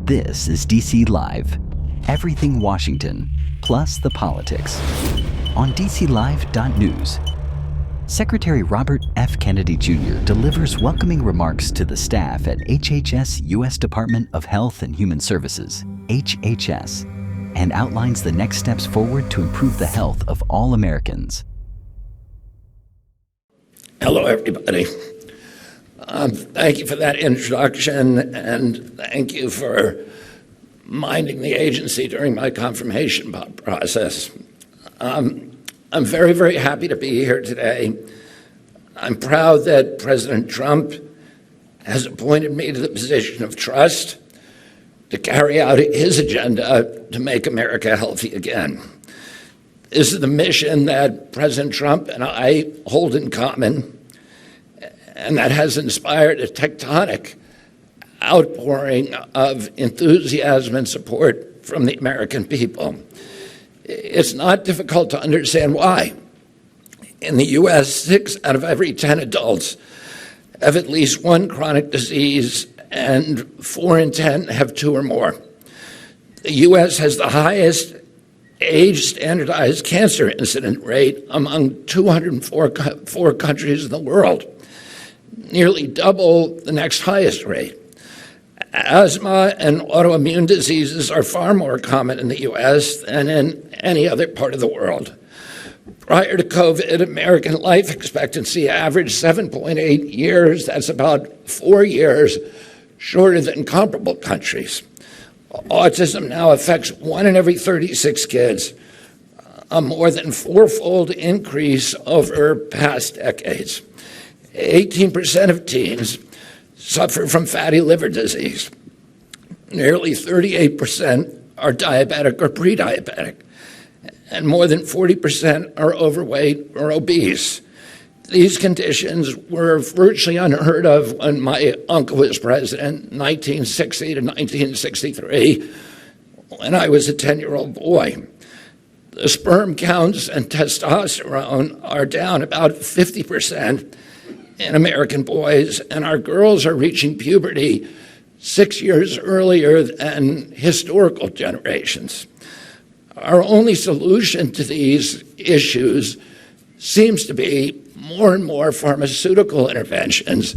This is DC Live, everything Washington, plus the politics. On DCLive.news, Secretary Robert F. Kennedy Jr. delivers welcoming remarks to the staff at HHS U.S. Department of Health and Human Services, HHS, and outlines the next steps forward to improve the health of all Americans. Hello, everybody. Thank you for that introduction, and thank you for minding the agency during my confirmation process. I'm very, very happy to be here today. I'm proud that President Trump has appointed me to the position of trust to carry out his agenda to make America healthy again. This is the mission that President Trump and I hold in common, and that has inspired a tectonic outpouring of enthusiasm and support from the American people. It's not difficult to understand why. In the U.S., 6 out of every 10 adults have at least one chronic disease, and 4 in 10 have 2 or more. The U.S. has the highest age-standardized cancer incident rate among 204 countries in the world, nearly double the next highest rate. Asthma and autoimmune diseases are far more common in the U.S. than in any other part of the world. Prior to COVID, American life expectancy averaged 7.8 years. That's about 4 years shorter than comparable countries. Autism now affects 1 in every 36 kids, a more than 4-fold increase over past decades. 18% of teens suffer from fatty liver disease. Nearly 38% are diabetic or pre-diabetic, and more than 40% are overweight or obese. These conditions were virtually unheard of when my uncle was president, 1960 to 1963, when I was a 10-year-old boy. The sperm counts and testosterone are down about 50% in American boys, and our girls are reaching puberty 6 years earlier than historical generations. Our only solution to these issues seems to be more and more pharmaceutical interventions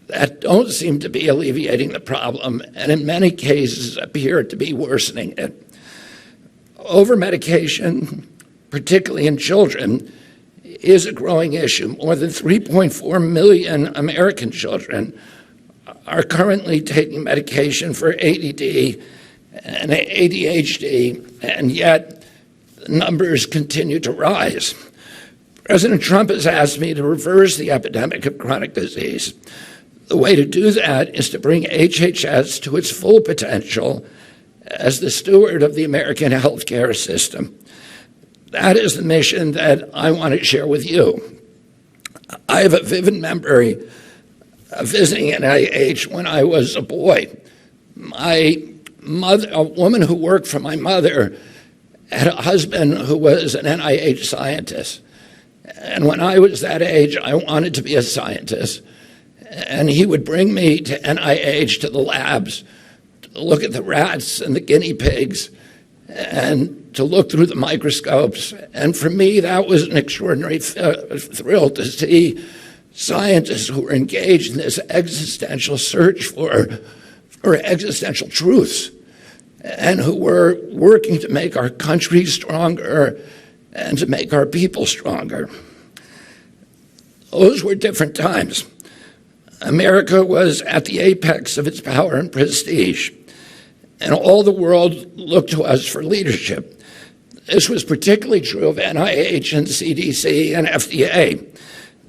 that don't seem to be alleviating the problem, and in many cases appear to be worsening it. Over-medication, particularly in children, is a growing issue. More than 3.4 million American children are currently taking medication for ADD and ADHD, and yet the numbers continue to rise. President Trump has asked me to reverse the epidemic of chronic disease. The way to do that is to bring HHS to its full potential as the steward of the American healthcare system. That is the mission that I want to share with you. I have a vivid memory of visiting NIH when I was a boy. My mother, a woman who worked for my mother, had a husband who was an NIH scientist. And when I was that age, I wanted to be a scientist. And he would bring me to NIH, to the labs, to look at the rats and the guinea pigs, and to look through the microscopes. And for me, that was an extraordinary thrill to see scientists who were engaged in this existential search for existential truths, and who were working to make our country stronger and to make our people stronger. Those were different times. America was at the apex of its power and prestige, and all the world looked to us for leadership. This was particularly true of NIH and CDC and FDA.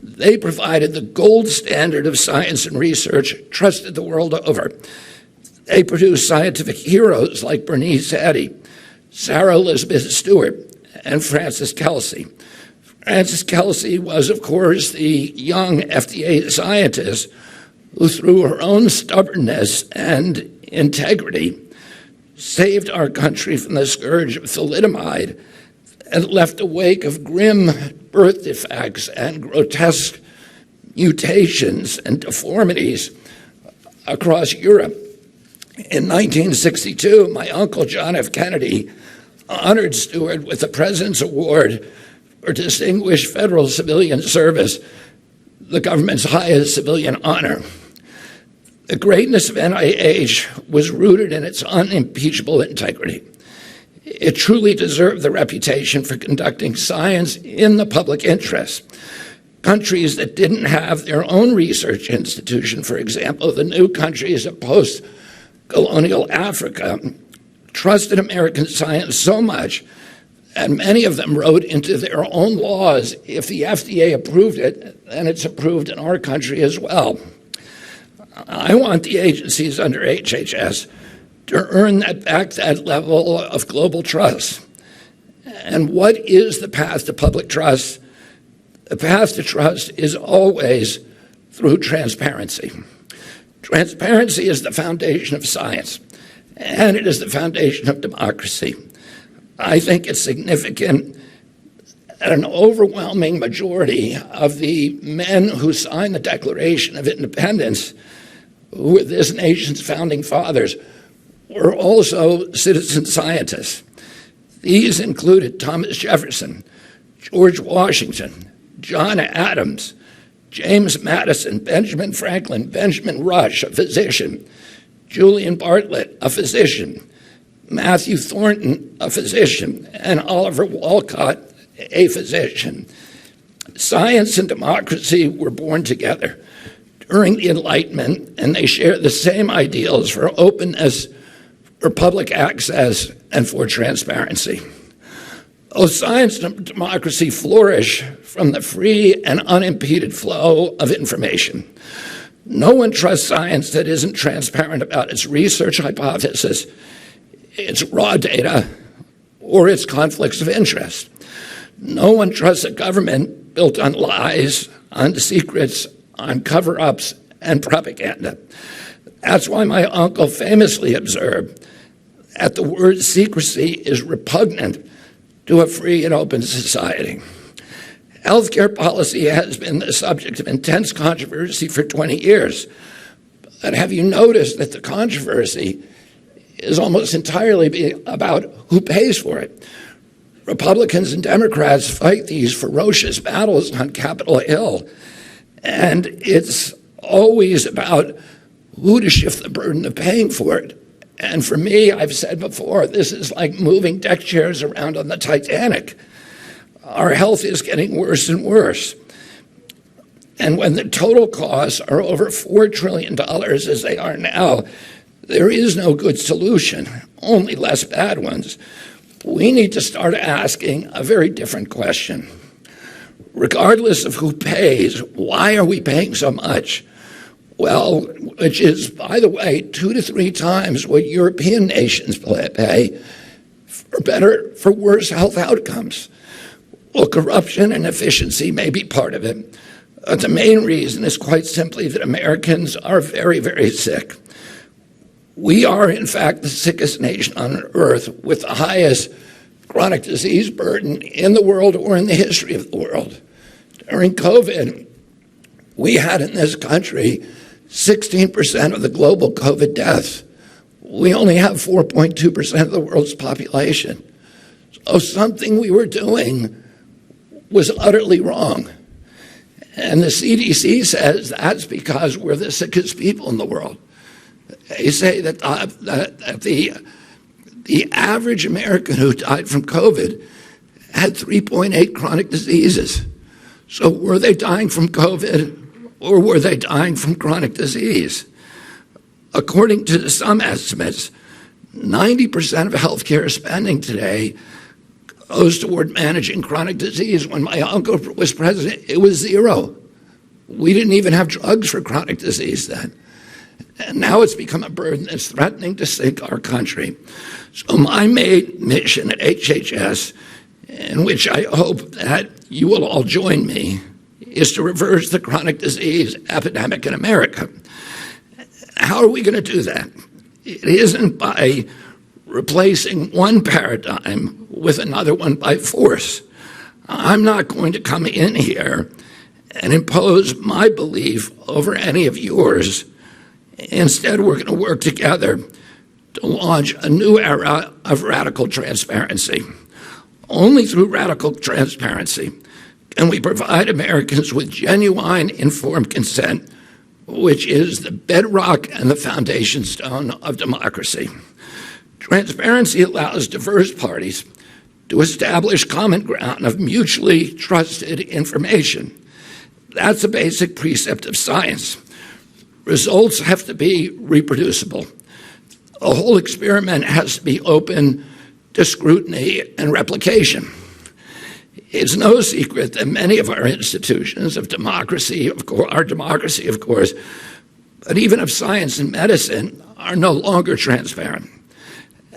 They provided the gold standard of science and research, trusted the world over. They produced scientific heroes like Bernice Eddy, Sarah Elizabeth Stewart, and Frances Kelsey. Frances Kelsey was, of course, the young FDA scientist who, through her own stubbornness and integrity, saved our country from the scourge of thalidomide and left a wake of grim birth defects and grotesque mutations and deformities across Europe. In 1962, my uncle John F. Kennedy honored Stewart with the President's Award for Distinguished Federal Civilian Service, the government's highest civilian honor. The greatness of NIH was rooted in its unimpeachable integrity. It truly deserved the reputation for conducting science in the public interest. Countries that didn't have their own research institution, for example, the new countries of post-colonial Africa, trusted American science so much, and many of them wrote into their own laws, if the FDA approved it, then it's approved in our country as well. I want the agencies under HHS to earn that level of global trust. And what is the path to public trust? The path to trust is always through transparency. Transparency is the foundation of science, and it is the foundation of democracy. I think it's significant that an overwhelming majority of the men who signed the Declaration of Independence, who were this nation's founding fathers, were also citizen scientists. These included Thomas Jefferson, George Washington, John Adams, James Madison, Benjamin Franklin, Benjamin Rush, a physician, Julian Bartlett, a physician, Matthew Thornton, a physician, and Oliver Wolcott, a physician. Science and democracy were born together during the Enlightenment, and they share the same ideals for openness, for public access, and for transparency. Science and democracy flourish from the free and unimpeded flow of information. No one trusts science that isn't transparent about its research hypothesis, its raw data, or its conflicts of interest. No one trusts a government built on lies, on secrets, on cover-ups, and propaganda. That's why my uncle famously observed that the word secrecy is repugnant to a free and open society. Healthcare policy has been the subject of intense controversy for 20 years. But have you noticed that the controversy is almost entirely about who pays for it? Republicans and Democrats fight these ferocious battles on Capitol Hill, and it's always about who to shift the burden of paying for it. And for me, I've said before, this is like moving deck chairs around on the Titanic. Our health is getting worse and worse. And when the total costs are over $4 trillion, as they are now, there is no good solution, only less bad ones. We need to start asking a very different question. Regardless of who pays, why are we paying so much? Well, which is, by the way, 2 to 3 times what European nations pay for better, for worse health outcomes. Well, corruption and efficiency may be part of it. The main reason is quite simply that Americans are very, very sick. We are, in fact, the sickest nation on earth with the highest chronic disease burden in the world or in the history of the world. During COVID, we had in this country 16% of the global COVID deaths. We only have 4.2% of the world's population. So something we were doing was utterly wrong. And the CDC says that's because we're the sickest people in the world. They say that the average American who died from COVID had 3.8 chronic diseases. So were they dying from COVID or were they dying from chronic disease? According to some estimates, 90% of healthcare spending today goes toward managing chronic disease. When my uncle was president, it was 0. We didn't even have drugs for chronic disease then. And now it's become a burden that's threatening to sink our country. So my main mission at HHS, in which I hope that you will all join me, is to reverse the chronic disease epidemic in America. How are we going to do that? It isn't by replacing one paradigm with another one by force. I'm not going to come in here and impose my belief over any of yours. Instead, we're going to work together to launch a new era of radical transparency. Only through radical transparency can we provide Americans with genuine informed consent, which is the bedrock and the foundation stone of democracy. Transparency allows diverse parties to establish common ground of mutually trusted information. That's a basic precept of science. Results have to be reproducible. The whole experiment has to be open to scrutiny and replication. It's no secret that many of our institutions of democracy, of course, but even of science and medicine, are no longer transparent.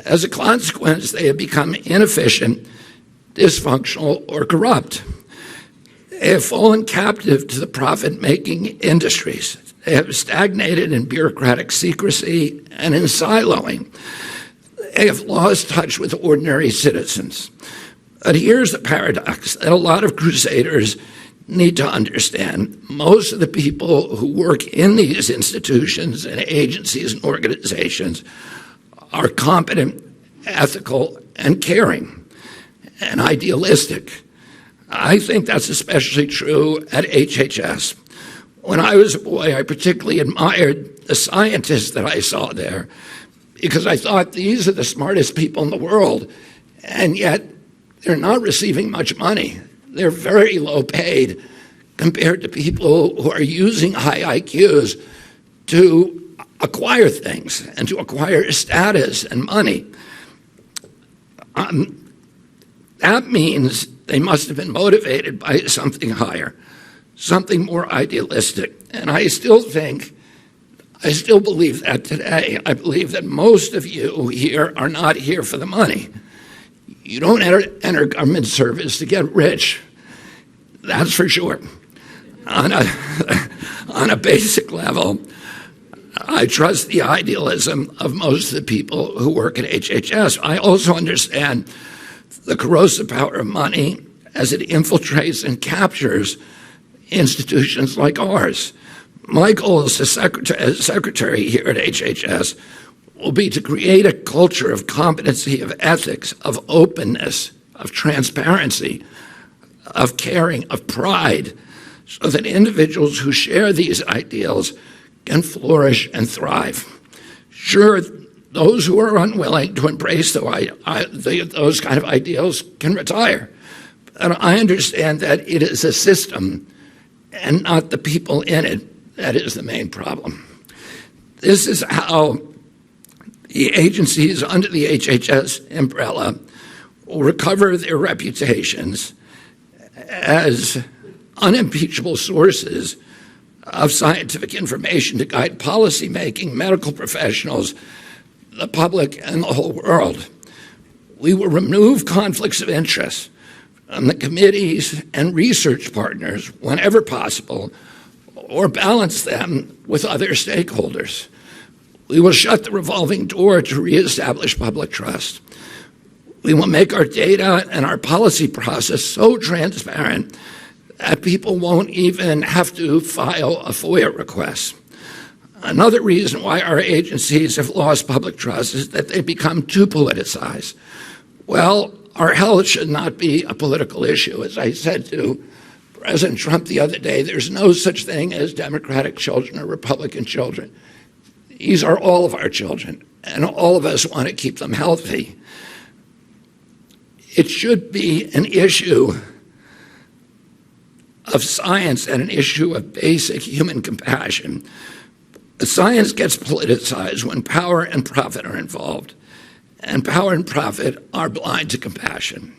As a consequence, they have become inefficient, dysfunctional, or corrupt. They have fallen captive to the profit-making industries. They have stagnated in bureaucratic secrecy and in siloing. They have lost touch with ordinary citizens. But here's the paradox that a lot of crusaders need to understand. Most of the people who work in these institutions and agencies and organizations are competent, ethical, and caring, and idealistic. I think that's especially true at HHS. When I was a boy, I particularly admired the scientists that I saw there because I thought these are the smartest people in the world, and yet they're not receiving much money. They're very low paid compared to people who are using high IQs to acquire things and to acquire status and money. That means they must have been motivated by something higher, something more idealistic. And I still believe that today. I believe that most of you here are not here for the money. You don't enter government service to get rich. That's for sure. On a basic level, I trust the idealism of most of the people who work at HHS. I also understand the corrosive power of money as it infiltrates and captures institutions like ours. My goal as secretary here at HHS will be to create a culture of competency, of ethics, of openness, of transparency, of caring, of pride, so that individuals who share these ideals can flourish and thrive. Sure, those who are unwilling to embrace those kind of ideals can retire. And I understand that it is a system and not the people in it that is the main problem. This is how the agencies under the HHS umbrella will recover their reputations as unimpeachable sources of scientific information to guide policymaking, medical professionals, the public, and the whole world. We will remove conflicts of interest from the committees and research partners whenever possible, or balance them with other stakeholders. We will shut the revolving door to reestablish public trust. We will make our data and our policy process so transparent that people won't even have to file a FOIA request. Another reason why our agencies have lost public trust is that they've become too politicized. Well, our health should not be a political issue. As I said to President Trump the other day, there's no such thing as Democratic children or Republican children. These are all of our children, and all of us want to keep them healthy. It should be an issue of science and an issue of basic human compassion. Science gets politicized when power and profit are involved, and power and profit are blind to compassion.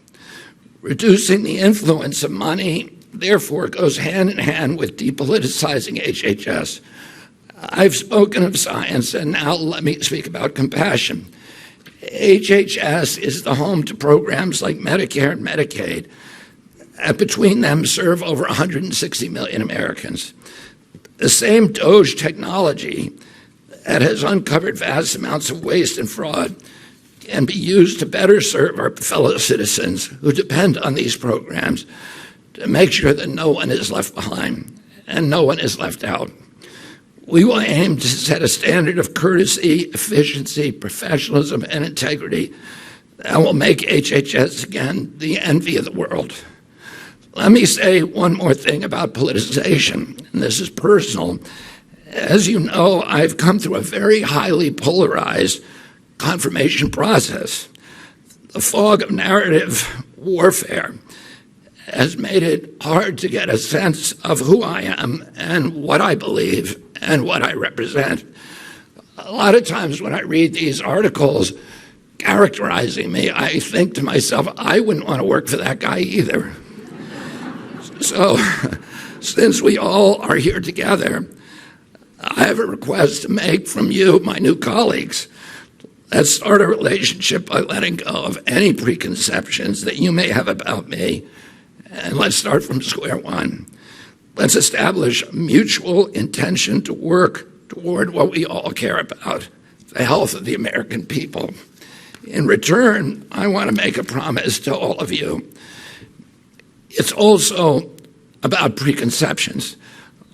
Reducing the influence of money, therefore, goes hand in hand with depoliticizing HHS. I've spoken of science, and now let me speak about compassion. HHS is the home to programs like Medicare and Medicaid. Between them serve over 160 million Americans. The same DOGE technology that has uncovered vast amounts of waste and fraud can be used to better serve our fellow citizens who depend on these programs to make sure that no one is left behind and no one is left out. We will aim to set a standard of courtesy, efficiency, professionalism, and integrity that will make HHS again the envy of the world. Let me say one more thing about politicization, and this is personal. As you know, I've come through a very highly polarized confirmation process. The fog of narrative warfare has made it hard to get a sense of who I am and what I believe and what I represent. A lot of times when I read these articles characterizing me, I think to myself, I wouldn't want to work for that guy either. So, since we all are here together, I have a request to make from you, my new colleagues. Let's start a relationship by letting go of any preconceptions that you may have about me, and let's start from square one. Let's establish a mutual intention to work toward what we all care about, the health of the American people. In return, I want to make a promise to all of you. It's also about preconceptions.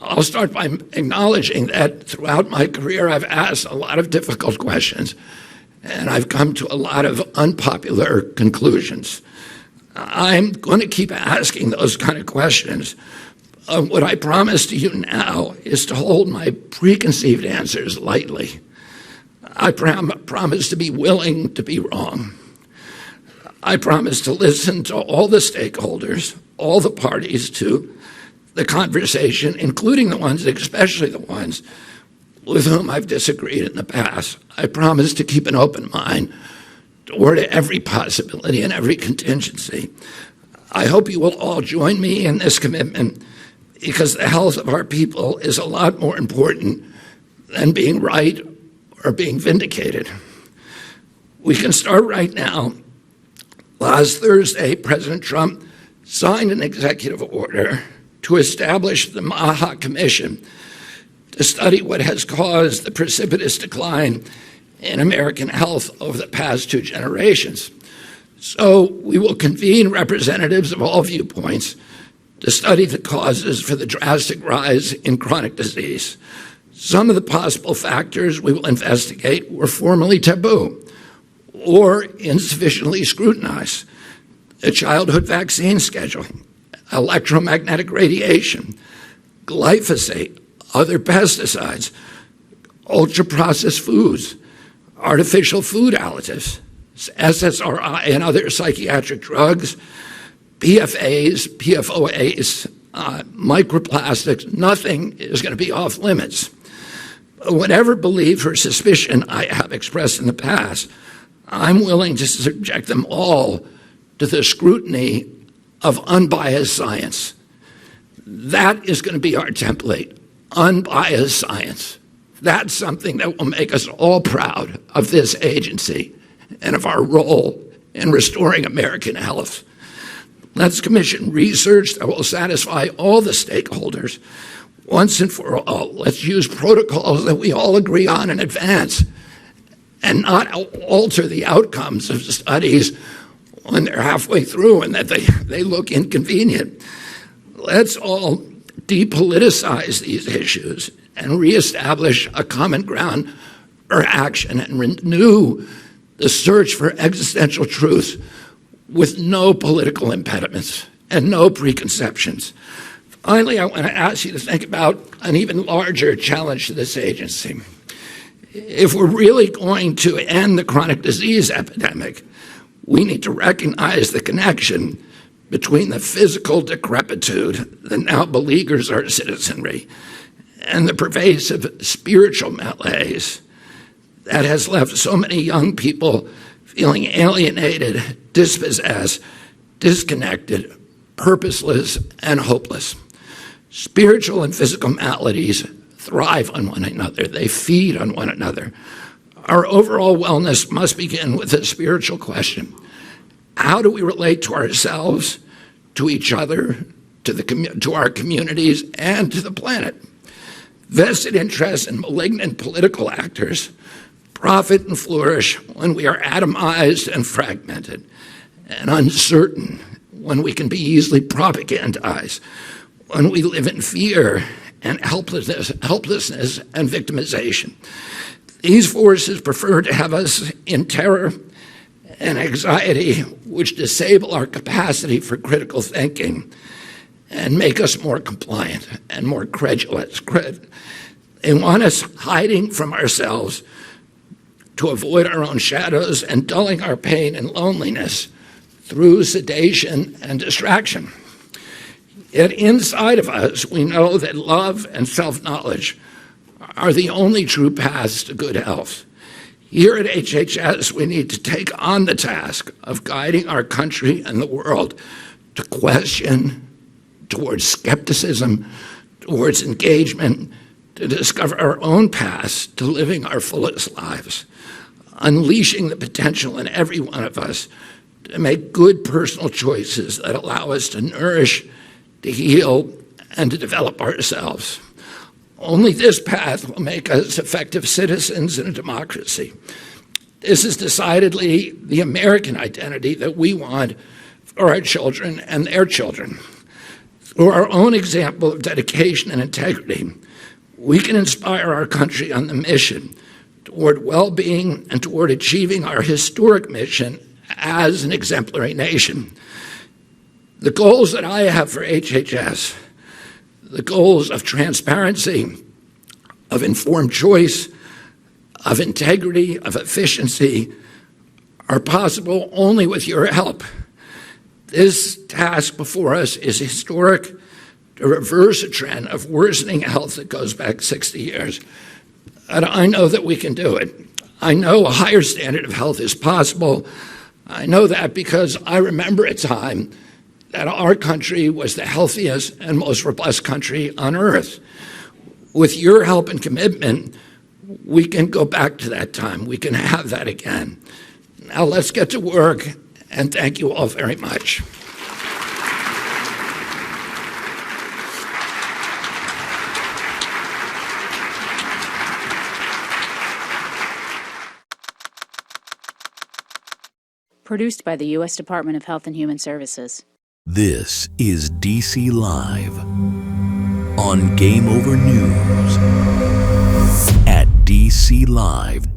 I'll start by acknowledging that throughout my career, I've asked a lot of difficult questions, and I've come to a lot of unpopular conclusions. I'm going to keep asking those kind of questions. What I promise to you now is to hold my preconceived answers lightly. I promise to be willing to be wrong. I promise to listen to all the stakeholders, all the parties to the conversation, including the ones, especially the ones with whom I've disagreed in the past. I promise to keep an open mind toward every possibility and every contingency. I hope you will all join me in this commitment, because the health of our people is a lot more important than being right or being vindicated. We can start right now. Last Thursday, President Trump signed an executive order to establish the MAHA Commission to study what has caused the precipitous decline in American health over the past 2 generations. So we will convene representatives of all viewpoints to study the causes for the drastic rise in chronic disease. Some of the possible factors we will investigate were formerly taboo or insufficiently scrutinized. The childhood vaccine schedule, electromagnetic radiation, glyphosate, other pesticides, ultra-processed foods, artificial food additives, SSRI and other psychiatric drugs, PFAs, PFOAs, microplastics. Nothing is going to be off limits. Whatever belief or suspicion I have expressed in the past, I'm willing to subject them all to the scrutiny of unbiased science. That is going to be our template, unbiased science. That's something that will make us all proud of this agency and of our role in restoring American health. Let's commission research that will satisfy all the stakeholders once and for all. Let's use protocols that we all agree on in advance and not alter the outcomes of studies when they're halfway through and that they look inconvenient. Let's all depoliticize these issues and reestablish a common ground for action and renew the search for existential truth with no political impediments and no preconceptions. Finally, I want to ask you to think about an even larger challenge to this agency. If we're really going to end the chronic disease epidemic, we need to recognize the connection between the physical decrepitude that now beleaguers our citizenry and the pervasive spiritual malaise that has left so many young people feeling alienated, dispossessed, disconnected, purposeless, and hopeless. Spiritual and physical maladies thrive on one another. They feed on one another. Our overall wellness must begin with a spiritual question. How do we relate to ourselves, to each other, to our communities, and to the planet? Vested interests in malignant political actors profit and flourish when we are atomized and fragmented, and uncertain when we can be easily propagandized, when we live in fear and helplessness and victimization. These forces prefer to have us in terror and anxiety, which disable our capacity for critical thinking and make us more compliant and more credulous. They want us hiding from ourselves to avoid our own shadows and dulling our pain and loneliness through sedation and distraction. Yet inside of us, we know that love and self-knowledge are the only true paths to good health. Here at HHS, we need to take on the task of guiding our country and the world to question, towards skepticism, towards engagement, to discover our own paths to living our fullest lives, unleashing the potential in every one of us to make good personal choices that allow us to nourish, to heal, and to develop ourselves. Only this path will make us effective citizens in a democracy. This is decidedly the American identity that we want for our children and their children. Through our own example of dedication and integrity, we can inspire our country on the mission toward well-being and toward achieving our historic mission as an exemplary nation. The goals that I have for HHS, the goals of transparency, of informed choice, of integrity, of efficiency, are possible only with your help. This task before us is historic, to reverse a trend of worsening health that goes back 60 years. And I know that we can do it. I know a higher standard of health is possible. I know that because I remember a time that our country was the healthiest and most robust country on earth. With your help and commitment, we can go back to that time. We can have that again. Now let's get to work, and thank you all very much. Produced by the U.S. Department of Health and Human Services. This is DC Live on Game Over News at dclive.news.